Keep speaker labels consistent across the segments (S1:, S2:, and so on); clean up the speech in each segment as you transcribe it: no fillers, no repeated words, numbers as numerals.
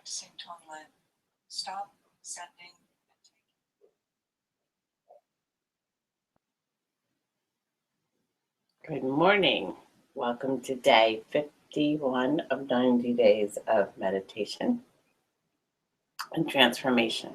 S1: practicing Tonglen. Stop sending and taking.
S2: Good morning. Welcome to day 51 of 90 days of meditation and transformation.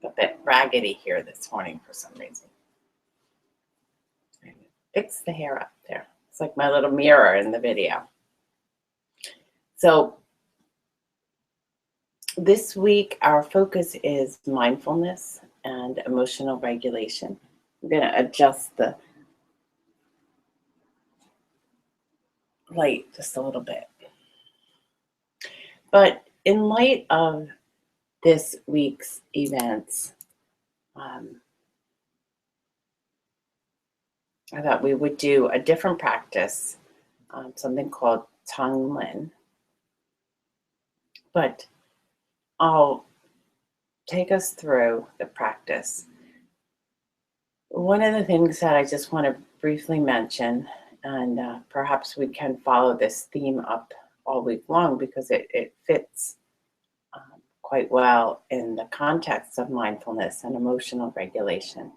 S2: A bit raggedy here this morning for some reason. Fix the hair up there. It's like my little mirror in the video. So this week our focus is mindfulness and emotional regulation. I'm going to adjust the light just a little bit. But in light of this week's events, I thought we would do a different practice, something called Tonglen. But I'll take us through the practice. One of the things that I just want to briefly mention, and perhaps we can follow this theme up all week long because it fits quite well in the context of mindfulness and emotional regulation,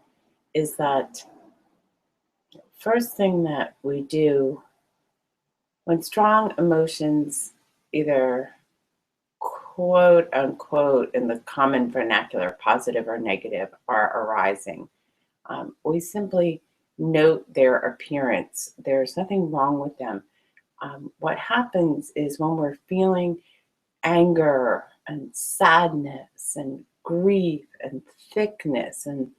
S2: is that first thing that we do when strong emotions, either quote unquote in the common vernacular, positive or negative, are arising, we simply note their appearance. There's nothing wrong with them. What happens is when we're feeling anger and sadness and grief and thickness and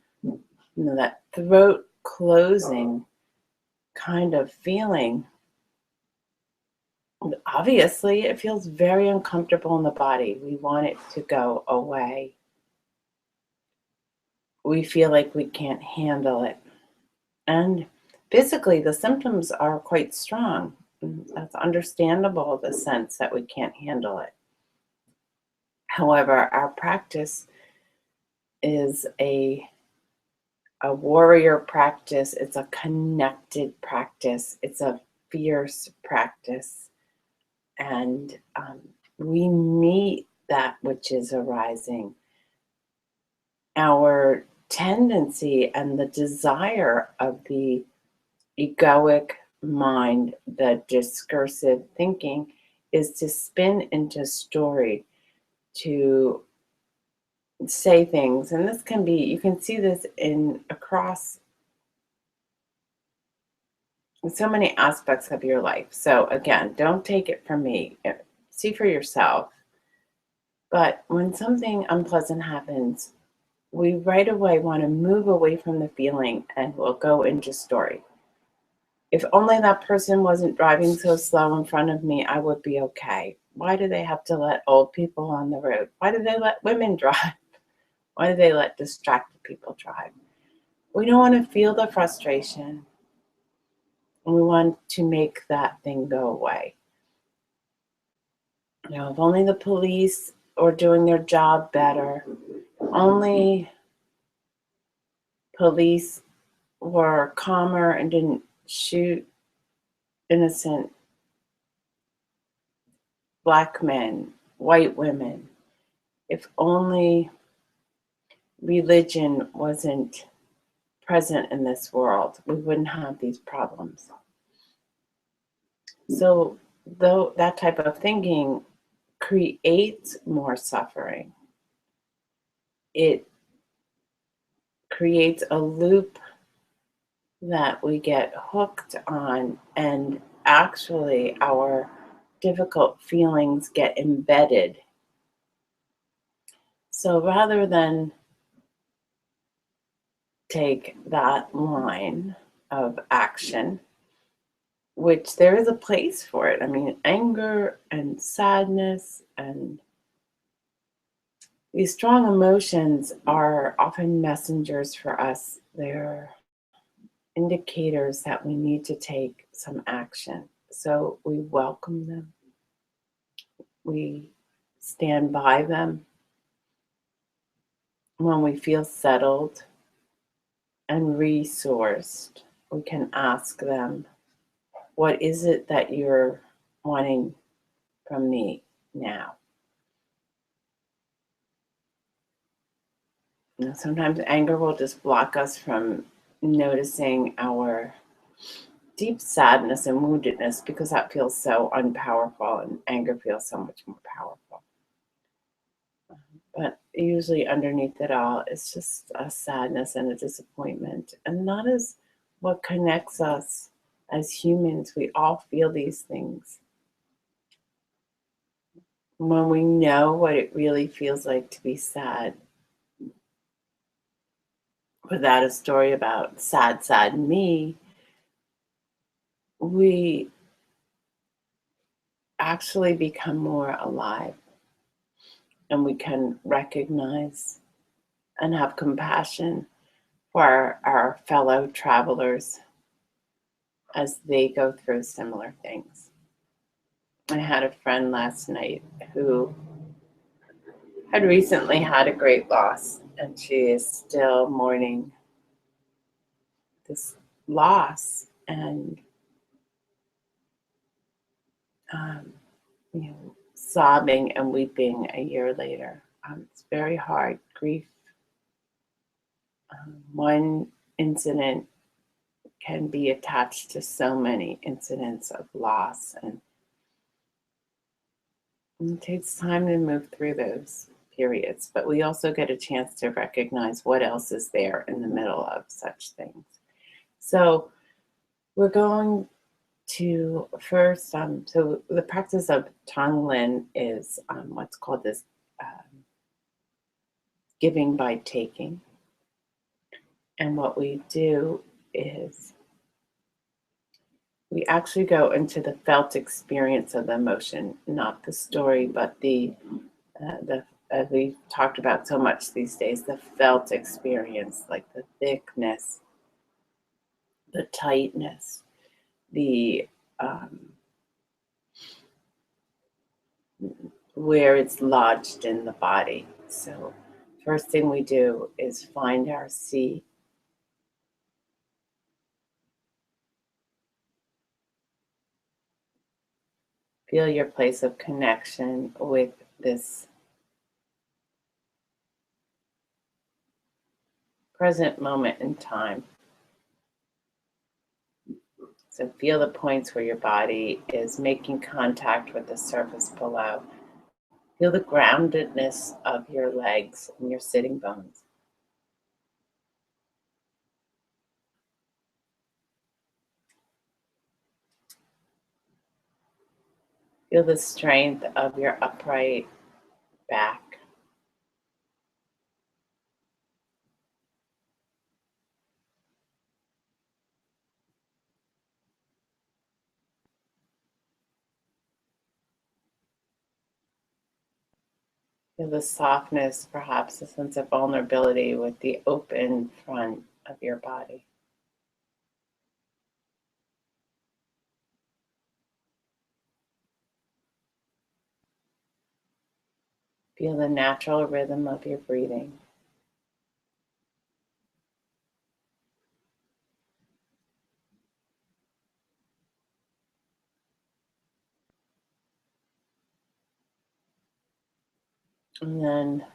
S2: that throat closing kind of feeling, obviously it feels very uncomfortable in the body. We want it to go away. We feel like we can't handle it. And physically the symptoms are quite strong. That's understandable, the sense that we can't handle it. However, our practice is a warrior practice. It's a connected practice. It's a fierce practice. And we meet that which is arising. Our tendency and the desire of the egoic mind, the discursive thinking, is to spin into story, to say things. And this can be, you can see this across so many aspects of your life. So again, don't take it from me. See for yourself. But when something unpleasant happens, we right away want to move away from the feeling and we'll go into story. If only that person wasn't driving so slow in front of me, I would be okay. Why do they have to let old people on the road? Why do they let women drive? Why do they let distracted people drive? We don't want to feel the frustration. And we want to make that thing go away. You know, if only the police were doing their job better, only police were calmer and didn't shoot innocent Black men, white women, if only religion wasn't present in this world, we wouldn't have these problems. So though that type of thinking creates more suffering, it creates a loop that we get hooked on, and actually our difficult feelings get embedded. So rather than take that line of action, which there is a place for it. I mean, anger and sadness and these strong emotions are often messengers for us. They're indicators that we need to take some action. So we welcome them. We stand by them. When we feel settled and resourced, we can ask them, what is it that you're wanting from me now? Sometimes anger will just block us from noticing our deep sadness and woundedness because that feels so unpowerful, and anger feels so much more powerful. But usually underneath it all, it's just a sadness and a disappointment. And that is what connects us as humans. We all feel these things. When we know what it really feels like to be sad, without a story about sad, sad me, we actually become more alive, and we can recognize and have compassion for our fellow travelers as they go through similar things. I had a friend last night who had recently had a great loss, and she is still mourning this loss and um, sobbing and weeping a year later. It's very hard. Grief. One incident can be attached to so many incidents of loss, and it takes time to move through those periods. But we also get a chance to recognize what else is there in the middle of such things. So we're going to first, so the practice of Tonglen is what's called this giving by taking. And what we do is we actually go into the felt experience of the emotion, not the story, but the as we've talked about so much these days, the felt experience, like the thickness, the tightness, the where it's lodged in the body. So first thing we do is find our seat. Feel your place of connection with this present moment in time. So feel the points where your body is making contact with the surface below. Feel the groundedness of your legs and your sitting bones. Feel the strength of your upright back. Feel the softness, perhaps a sense of vulnerability with the open front of your body. Feel the natural rhythm of your breathing. And then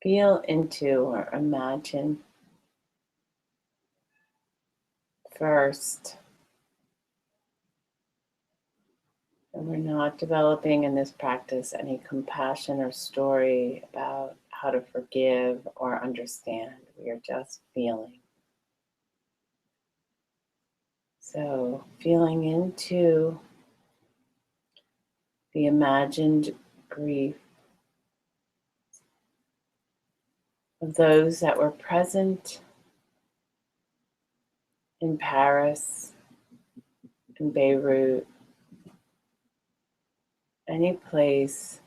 S2: feel into or imagine first. And we're not developing in this practice any compassion or story about how to forgive or understand. We are just feeling. So, feeling into the imagined grief of those that were present in Paris, in Beirut, any place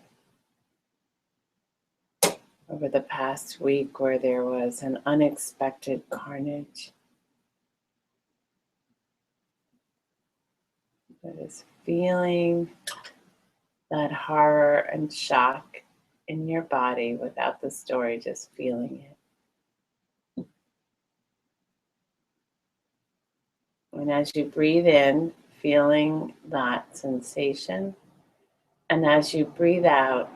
S2: over the past week where there was an unexpected carnage. That is feeling that horror and shock in your body without the story, just feeling it. And as you breathe in, feeling that sensation, and as you breathe out,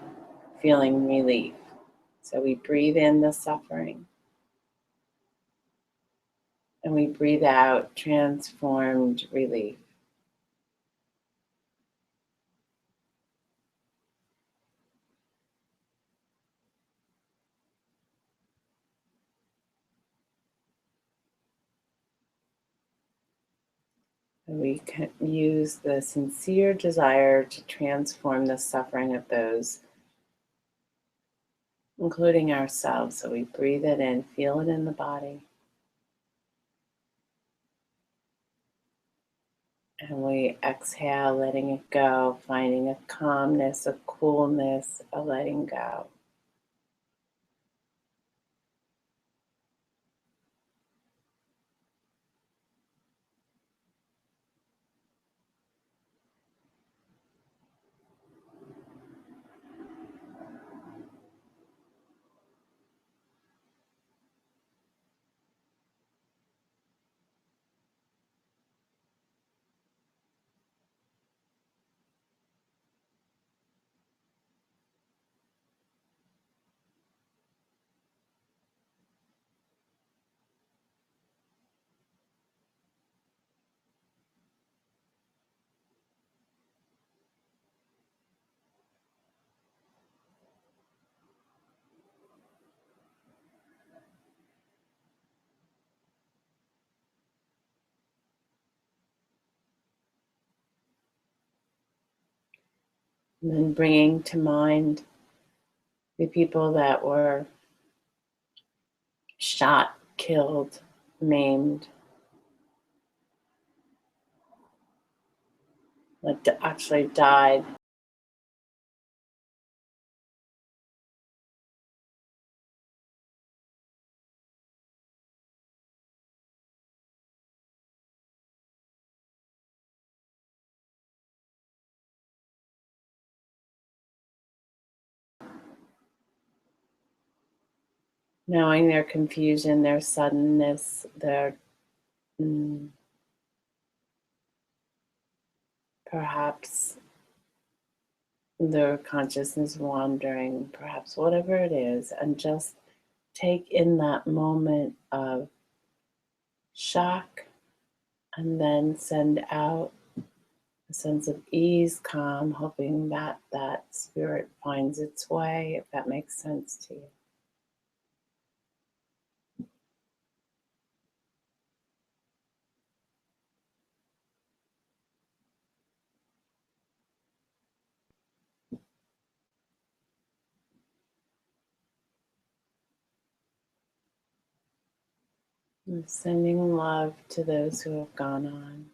S2: feeling relief. So we breathe in the suffering and we breathe out transformed relief. And we can use the sincere desire to transform the suffering of those, including ourselves. So we breathe it in, feel it in the body. And we exhale, letting it go, finding a calmness, a coolness, a letting go. And then bringing to mind the people that were shot, killed, maimed, that actually died. Knowing their confusion, their suddenness, their perhaps their consciousness wandering, perhaps whatever it is, and just take in that moment of shock and then send out a sense of ease, calm, hoping that that spirit finds its way, if that makes sense to you. And sending love to those who have gone on.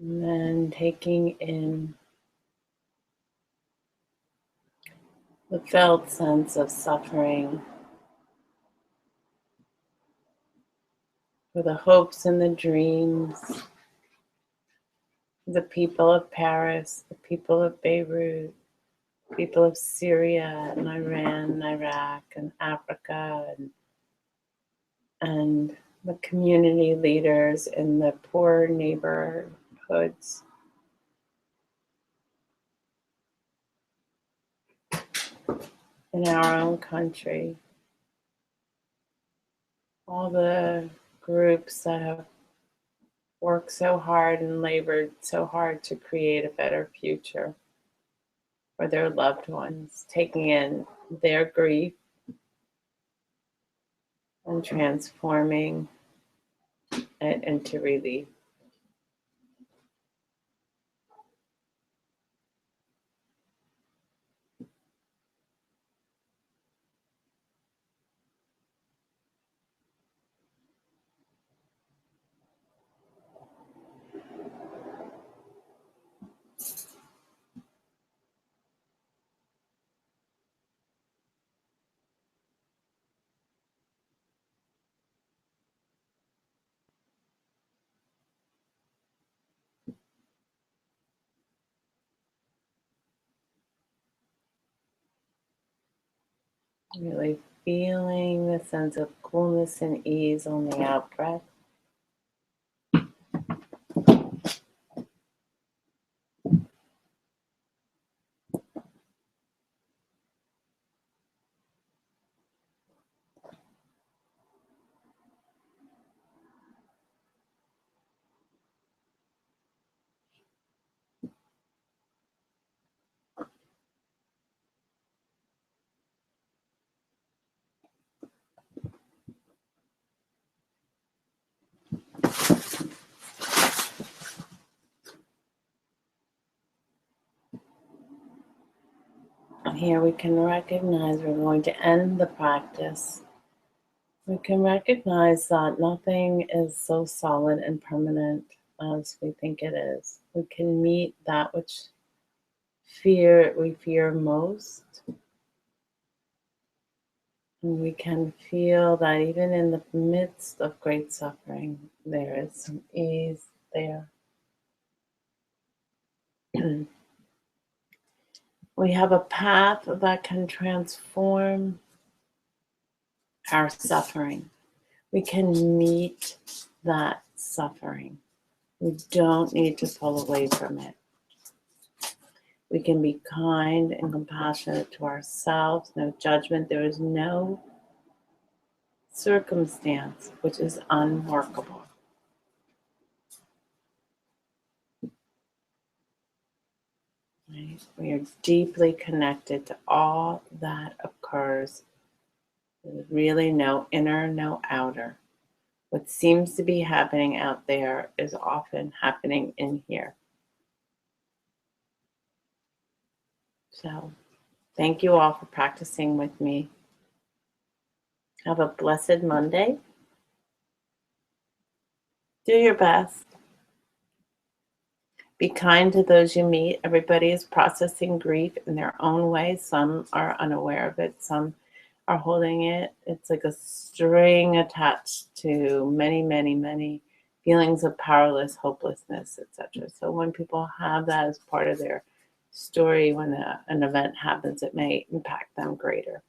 S2: And then taking in the felt sense of suffering for the hopes and the dreams, the people of Paris, the people of Beirut, people of Syria and Iran and Iraq and Africa and the community leaders in the poor neighborhoods. In our own country, all the groups that have worked so hard and labored so hard to create a better future for their loved ones, taking in their grief and transforming it into relief. Really feeling the sense of coolness and ease on the out breath. Here we can recognize we're going to end the practice. We can recognize that nothing is so solid and permanent as we think it is. We can meet that which we fear most. And we can feel that even in the midst of great suffering, there is some ease there. We have a path that can transform our suffering. We can meet that suffering. We don't need to pull away from it. We can be kind and compassionate to ourselves, no judgment. There is no circumstance which is unworkable. Right? We are deeply connected to all that occurs. There's really no inner, no outer. What seems to be happening out there is often happening in here. So, thank you all for practicing with me. Have a blessed Monday. Do your best. Be kind to those you meet. Everybody is processing grief in their own way. Some are unaware of it. Some are holding it. It's like a string attached to many, many, many feelings of powerless, hopelessness, etc. So when people have that as part of their story, when an event happens, it may impact them greater.